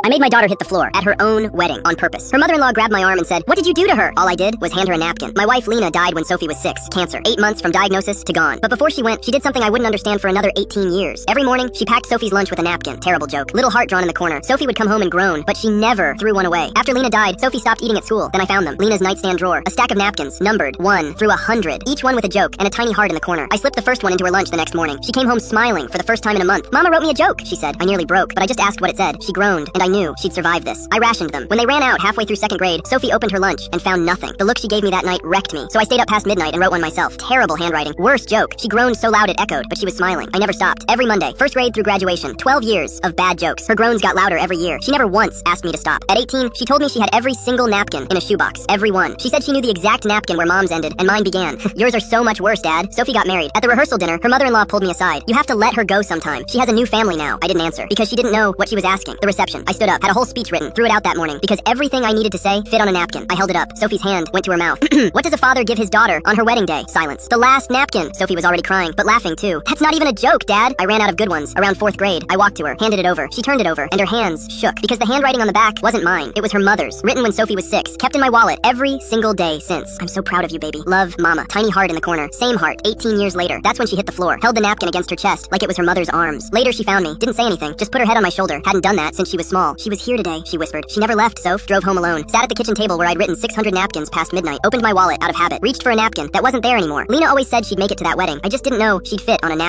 I made my daughter hit the floor at her own wedding on purpose. Her mother-in-law grabbed my arm and said, "What did you do to her?" All I did was hand her a napkin. My wife, Lena, died when Sophie was 6. Cancer. 8 months from diagnosis to gone. But before she went, she did something I wouldn't understand for another 18 years. Every morning, she packed Sophie's lunch with a napkin. Terrible joke. Little heart drawn in the corner. Sophie would come home and groan, but she never threw one away. After Lena died, Sophie stopped eating at school. Then I found them. Lena's nightstand drawer. A stack of napkins, numbered 1 through 100. Each one with a joke and a tiny heart in the corner. I slipped the first one into her lunch the next morning. She came home smiling for the first time in a month. "Mama wrote me a joke," she said. I nearly broke, but I just asked what it said. She groaned, and I knew she'd survive this. I rationed them. When they ran out halfway through 2nd grade, Sophie opened her lunch and found nothing. The look she gave me that night wrecked me, so I stayed up past midnight and wrote one myself. Terrible handwriting. Worst joke. She groaned so loud it echoed, but she was smiling. I never stopped. Every Monday, 1st grade through graduation, 12 years of bad jokes. Her groans got louder every year. She never once asked me to stop. At 18, she told me she had every single napkin in a shoebox. Every one. She said she knew the exact napkin where Mom's ended and mine began. "Yours are so much worse, Dad." Sophie got married. At the rehearsal dinner, her mother-in-law pulled me aside. "You have to let her go sometime. She has a new family now." I didn't answer, because she didn't know what she was asking. The reception. I stood up, had a whole speech written, threw it out that morning, because everything I needed to say fit on a napkin. I held it up. Sophie's hand went to her mouth. "What does a father give his daughter on her wedding day?" Silence. "The last napkin." Sophie was already crying, but laughing too. "That's not even a joke, Dad." I ran out of good ones. Around 4th grade, I walked to her, handed it over. She turned it over, and her hands shook, because the handwriting on the back wasn't mine. It was her mother's, written when Sophie was 6, kept in my wallet every single day since. "I'm so proud of you, baby. Love, Mama." Tiny heart in the corner. Same heart, 18 years later. That's when she hit the floor. Held the napkin against her chest, like it was her mother's arms. Later, she found me. Didn't say anything. Just put her head on my shoulder. Hadn't done that since she was small. "She was here today," she whispered. She never left, Soph. Drove home alone. Sat at the kitchen table where I'd written 600 napkins past midnight. Opened my wallet out of habit. Reached for a napkin that wasn't there anymore. Lena always said she'd make it to that wedding. I just didn't know she'd fit on a napkin.